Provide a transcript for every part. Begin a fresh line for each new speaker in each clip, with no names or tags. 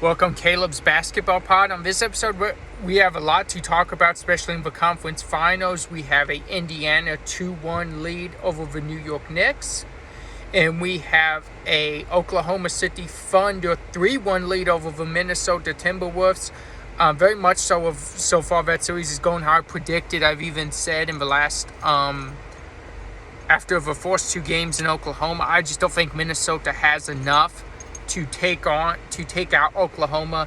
Welcome, Caleb's Basketball Pod. On this episode, we have a lot to talk about, especially in the conference finals. We have a Indiana 2-1 lead over the New York Knicks. And we have a Oklahoma City Thunder 3-1 lead over the Minnesota Timberwolves. Very much so far that series is going how I predicted. I've even said in the last after the first two games in Oklahoma, I just don't think Minnesota has enough to take out Oklahoma.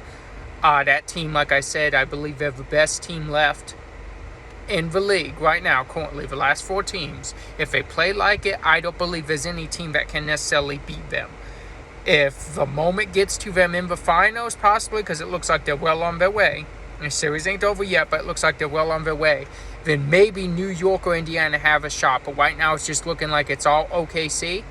That team, like I said, I believe they're the best team left in the league right now, currently, the last four teams. If they play like it, I don't believe there's any team that can necessarily beat them. If the moment gets to them in the finals, possibly, because it looks like they're well on their way. The series ain't over yet, but it looks like they're well on their way. Then maybe New York or Indiana have a shot. But right now, it's just looking like it's all OKC.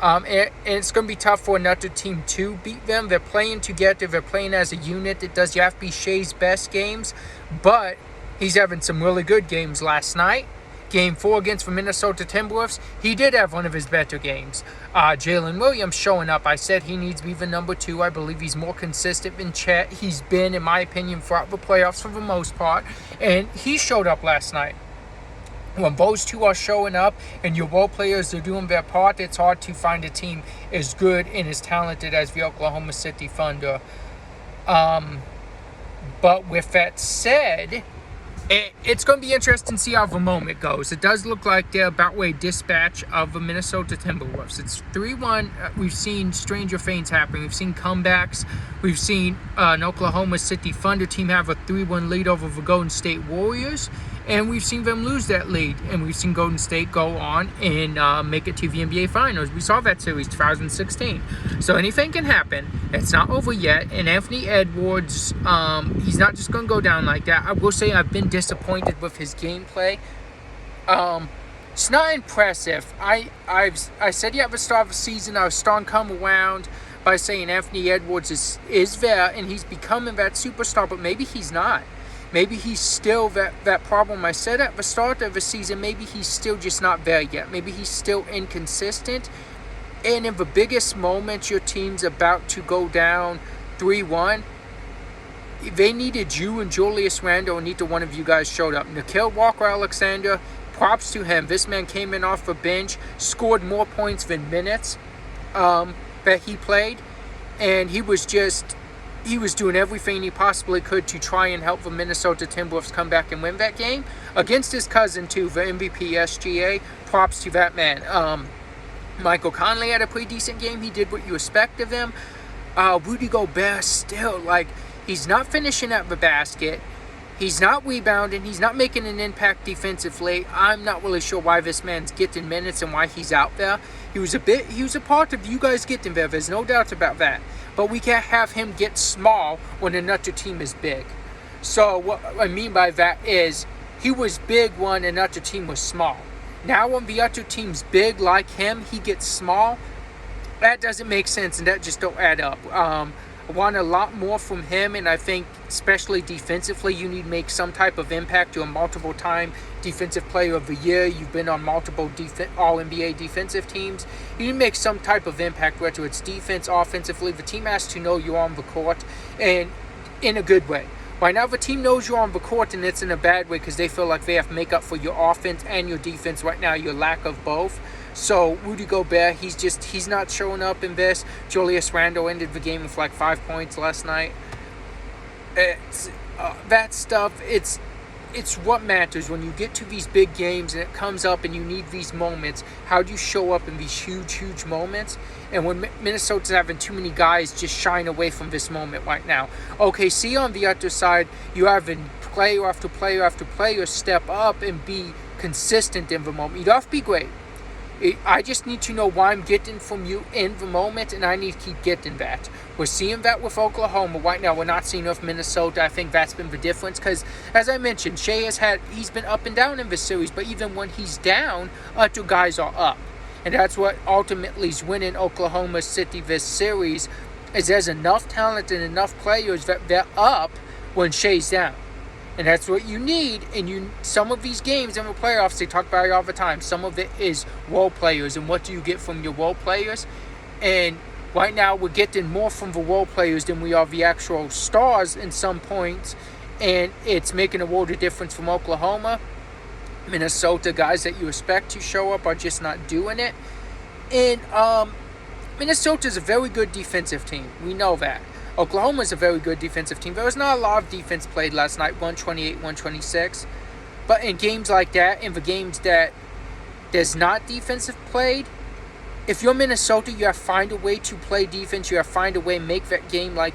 And it's going to be tough for another team to beat them. They're playing together. They're playing as a unit. It does have to be Shai's best games. But he's having some really good games last night. Game 4 against the Minnesota Timberwolves, he did have one of his better games. Jalen Williams showing up. I said he needs to be the number 2. I believe he's more consistent than Chet. He's been, in my opinion, throughout the playoffs for the most part. And he showed up last night. When those two are showing up and your role players are doing their part, it's hard to find a team as good and as talented as the Oklahoma City Thunder. But with that said, it's going to be interesting to see how the moment goes. It does look like they're about way dispatch of the Minnesota Timberwolves. It's 3-1. We've seen stranger things happening. We've seen comebacks. We've seen an Oklahoma City Thunder team have a 3-1 lead over the Golden State Warriors. And we've seen them lose that lead. And we've seen Golden State go on and make it to the NBA Finals. We saw that series 2016. So anything can happen. It's not over yet. And Anthony Edwards, he's not just going to go down like that. I will say I've been disappointed with his gameplay. It's not impressive. I said at the start of the season I was starting to come around by saying Anthony Edwards is there and he's becoming that superstar, but maybe he's not. Maybe he's still that problem I said at the start of the season. Maybe he's still just not there yet. Maybe he's still inconsistent. And in the biggest moments, your team's about to go down 3-1. They needed you and Julius Randle, and neither one of you guys showed up. Nickeil Walker-Alexander, props to him. This man came in off the bench, scored more points than minutes that he played. And he was doing everything he possibly could to try and help the Minnesota Timberwolves come back and win that game. Against his cousin, too, the MVP SGA. Props to that man. Michael Conley had a pretty decent game. He did what you expect of him. Rudy Gobert still, he's not finishing at the basket. He's not rebounding. He's not making an impact defensively. I'm not really sure why this man's getting minutes and why he's out there. He was a part of you guys getting there. There's no doubt about that. But we can't have him get small when another team is big. So what I mean by that is he was big when another team was small. Now when the other team's big like him, he gets small. That doesn't make sense and that just don't add up. I want a lot more from him, and I think especially defensively you need to make some type of impact. You're a multiple-time Defensive Player of the Year. You've been on multiple All-NBA defensive teams. You need to make some type of impact, whether it's defense, offensively. The team has to know you're on the court, and in a good way. Right now, the team knows you're on the court, and it's in a bad way because they feel like they have to make up for your offense and your defense right now, your lack of both. So Rudy Gobert, he's not showing up in this. Julius Randle ended the game with 5 points last night. That stuff, it's what matters when you get to these big games and it comes up and you need these moments. How do you show up in these huge moments? And when Minnesota's having too many guys just shying away from this moment right now. OKC on the other side, you having player after player after player step up and be consistent in the moment. You don't have to be great. I just need to know what I'm getting from you in the moment, and I need to keep getting that. We're seeing that with Oklahoma right now. We're not seeing it with Minnesota. I think that's been the difference because, as I mentioned, Shai he's been up and down in this series, but even when he's down, other guys are up. And that's what ultimately is winning Oklahoma City this series, is there's enough talent and enough players that they're up when Shai's down. And that's what you need. And some of these games in the playoffs, they talk about it all the time. Some of it is role players. And what do you get from your role players? And Right now, we're getting more from the role players than we are the actual stars in some points, and it's making a world of difference from Oklahoma. Minnesota, guys that you expect to show up are just not doing it. And Minnesota is a very good defensive team. We know that. Oklahoma is a very good defensive team. There was not a lot of defense played last night, 128, 126. But in games like that, in the games that there's not defensive played, if you're Minnesota, you have to find a way to play defense. You have to find a way to make that game, like,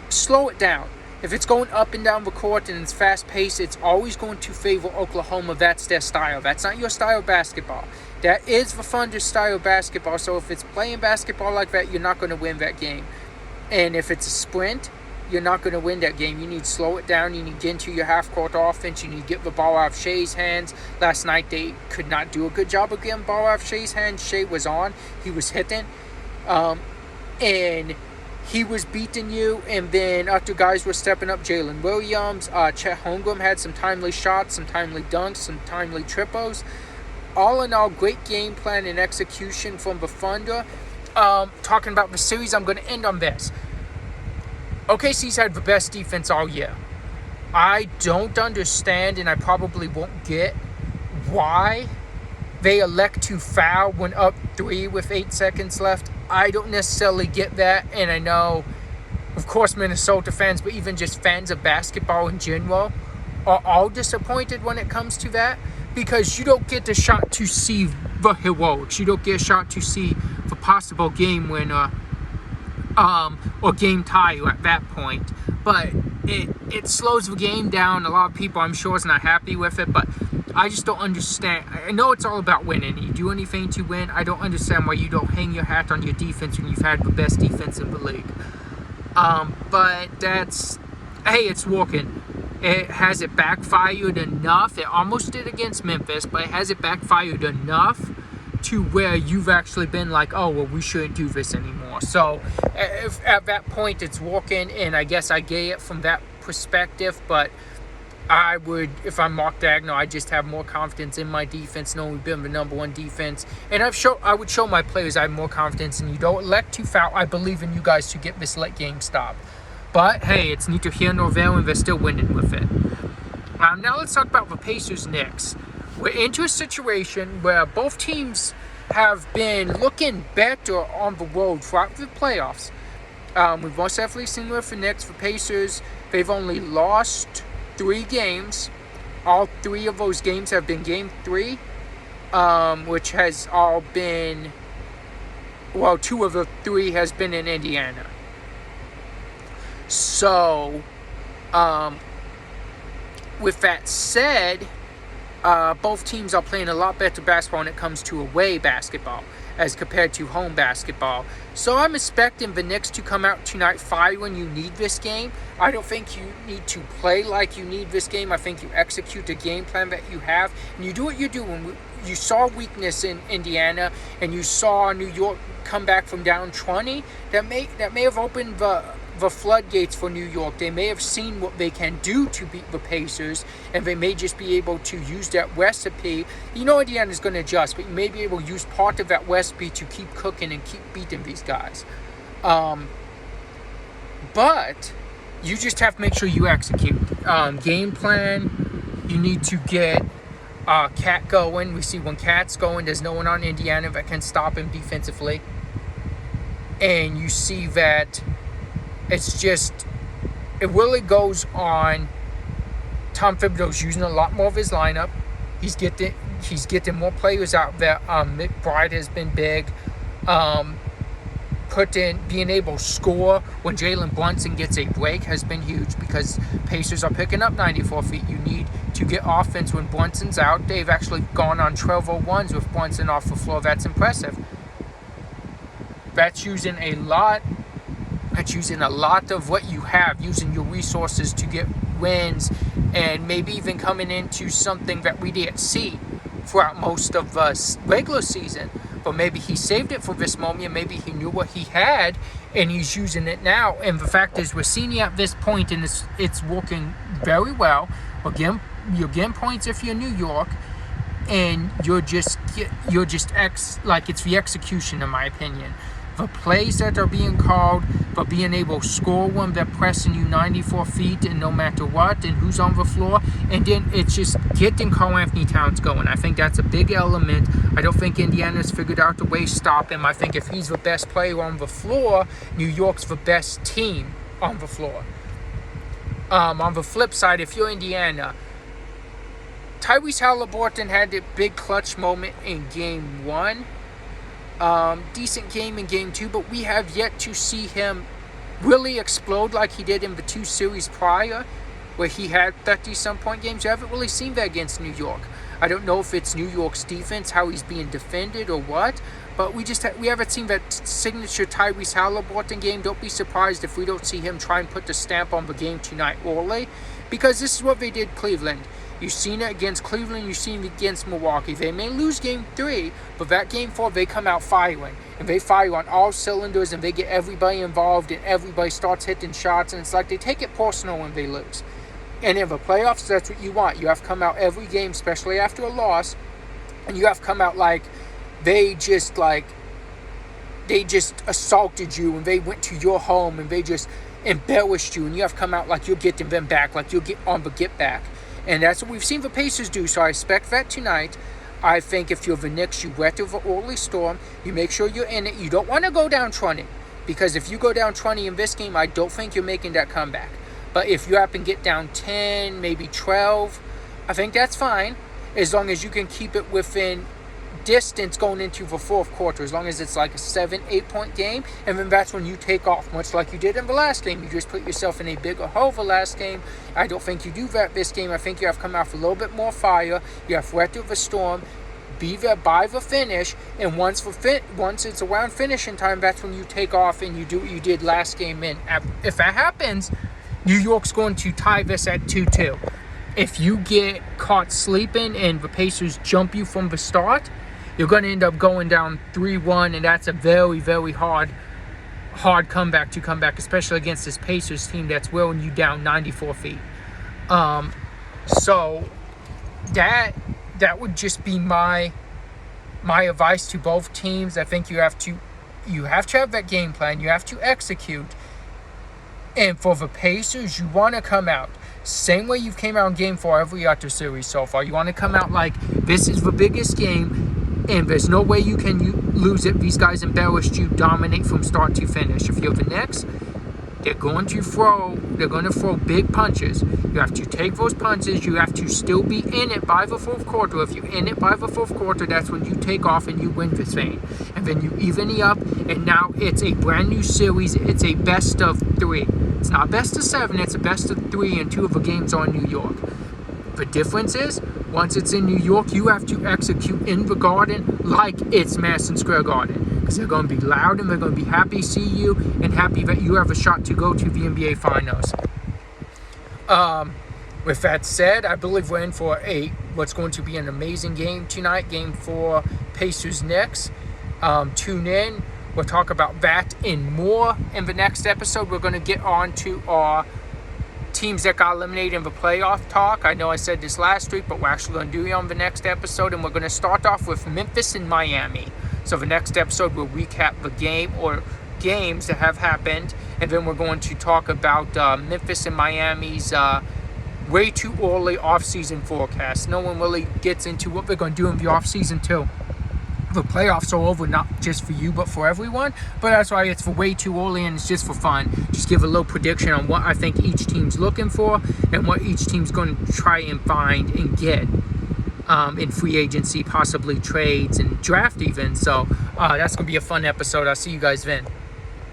slow it down. If it's going up and down the court and it's fast-paced, it's always going to favor Oklahoma. That's their style. That's not your style of basketball. That is the Thunder style of basketball. So if it's playing basketball like that, you're not going to win that game. And if it's a sprint, you're not going to win that game. You need to slow it down. You need to get into your half-court offense. You need to get the ball out of Shea's hands. Last night, they could not do a good job of getting the ball out of Shea's hands. Shea was on. He was hitting. And he was beating you. And then other guys were stepping up. Jalen Williams, Chet Holmgren had some timely shots, some timely dunks, some timely triples. All in all, great game plan and execution from the Thunder. Talking about the series, I'm going to end on this. OKC's had the best defense all year. I don't understand, and I probably won't get why they elect to foul when up 3 with 8 seconds left. I don't necessarily get that, and I know, of course, Minnesota fans, but even just fans of basketball in general, are all disappointed when it comes to that, because you don't get the shot to see the heroics. You don't get a shot to see the possible game winner or game tie at that point. But it slows the game down. A lot of people, I'm sure, is not happy with it, but I just don't understand. I know it's all about winning. You do anything to win. I don't understand why you don't hang your hat on your defense when you've had the best defense in the league. But that's, hey, it's working. Has it backfired enough? It almost did against Memphis, but has it backfired enough to where you've actually been like, oh, well, we shouldn't do this anymore? So if at that point it's working, and I guess I get it from that perspective, but I would, if I'm Mark Daigneault, I just have more confidence in my defense, knowing we've been the number one defense. And I would show my players I have more confidence in you. Don't elect to foul. I believe in you guys to get this late game stop. But, hey, it's neither here nor there, and they're still winning with it. Now let's talk about the Pacers-Knicks. We're into a situation where both teams have been looking better on the road throughout the playoffs. We've most definitely seen with the Knicks. The Pacers, they've only lost 3 games. All 3 of those games have been Game 3, which has all been, well, 2 of the 3 has been in Indiana. So, with that said, both teams are playing a lot better basketball when it comes to away basketball as compared to home basketball. So I'm expecting the Knicks to come out tonight fire when you need this game. I don't think you need to play like you need this game. I think you execute the game plan that you have, and you do what you do. When you saw weakness in Indiana, and you saw New York come back from down 20, that may have opened the floodgates for New York. They may have seen what they can do to beat the Pacers, and they may just be able to use that recipe. You know Indiana's going to adjust, but you may be able to use part of that recipe to keep cooking and keep beating these guys. But you just have to make sure you execute. Game plan, you need to get Cat going. We see when Cat's going, there's no one on Indiana that can stop him defensively. And you see that it's just, it really goes on. Tom Thibodeau's using a lot more of his lineup. He's getting more players out there. McBride has been big. Being able to score when Jalen Brunson gets a break has been huge, because Pacers are picking up 94 feet. You need to get offense when Brunson's out. They've actually gone on 12-0-1s with Brunson off the floor. That's impressive. That's using a lot of what you have, using your resources to get wins, and maybe even coming into something that we didn't see throughout most of the regular season. But maybe he saved it for this moment. Maybe he knew what he had, and he's using it now. And the fact is, we're seeing it at this point, and it's working very well. Again, you're getting points if you're New York, and you're just it's the execution, in my opinion. the plays that are being called, but being able to score when they're pressing you 94 feet and no matter what, and who's on the floor. And then it's just getting Karl-Anthony Towns going. I think that's a big element. I don't think Indiana's figured out a way to stop him. I think if he's the best player on the floor, New York's the best team on the floor. On the flip side, if you're Indiana, Tyrese Haliburton had a big clutch moment in Game 1. Decent game in Game 2, but we have yet to see him really explode like he did in the 2 series prior, where he had 30-some point games. You haven't really seen that against New York. I don't know if it's New York's defense, how he's being defended or what, but we haven't seen that signature Tyrese Haliburton game. Don't be surprised if we don't see him try and put the stamp on the game tonight early, because this is what they did Cleveland. You've seen it against Cleveland, you've seen it against Milwaukee. They may lose Game 3, but that Game 4, they come out firing. And they fire on all cylinders, and they get everybody involved, and everybody starts hitting shots, and it's like they take it personal when they lose. And in the playoffs, that's what you want. You have to come out every game, especially after a loss, and you have to come out like they just assaulted you, and they went to your home, and they just embarrassed you, and you have to come out like you're getting them back, like you'll get on the get back. And that's what we've seen the Pacers do, so I expect that tonight. I think if you're the Knicks, you weather the early storm. You make sure you're in it. You don't want to go down 20, because if you go down 20 in this game, I don't think you're making that comeback. But if you happen to get down 10, maybe 12, I think that's fine, as long as you can keep it within distance going into the fourth quarter, as long as it's like a 7-8 point game, and then that's when you take off, much like you did in the last game. You just put yourself in a bigger hole the last game. I don't think you do that this game. I think you have to come out with a little bit more fire. You have to weather the storm, be there by the finish, and once it's around finishing time, that's when you take off and you do what you did last game. And if that happens, New York's going to tie this at 2-2. If you get caught sleeping and the Pacers jump you from the start, you're going to end up going down 3-1, and that's a very, very hard comeback to come back, especially against this Pacers team that's wearing you down 94 feet. So that would just be my advice to both teams. I think you have to have that game plan. You have to execute. And for the Pacers, you want to come out same way you came out in Game 4 every other series so far. You want to come out like this is the biggest game, and there's no way you can lose it. These guys embarrassed you, dominate from start to finish. If you're the Knicks, they're going to throw big punches. You have to take those punches. You have to still be in it by the fourth quarter. If you're in it by the fourth quarter, that's when you take off and you win this thing. And then you even it up, and now it's a brand new series. It's a best of 3. It's not best of 7. It's a best of 3, and 2 of the games are in New York. The difference is, once it's in New York, you have to execute in the Garden like it's Madison Square Garden. Because they're going to be loud, and they're going to be happy to see you and happy that you have a shot to go to the NBA Finals. With that said, I believe we're in for what's going to be an amazing game tonight. Game 4, Pacers-Knicks. Tune in. We'll talk about that and more in the next episode. We're going to get on to our teams that got eliminated in the playoff talk. I know I said this last week, but we're actually going to do it on the next episode, and we're going to start off with Memphis and Miami. So the next episode, we'll recap the game or games that have happened, and then we're going to talk about Memphis and Miami's way too early off-season forecast. No one really gets into what they're going to do in the off-season till the playoffs are over, not just for you, but for everyone. But that's why it's for way too early, and it's just for fun. Just give a little prediction on what I think each team's looking for and what each team's going to try and find and get in free agency, possibly trades and draft even. So that's going to be a fun episode. I'll see you guys then.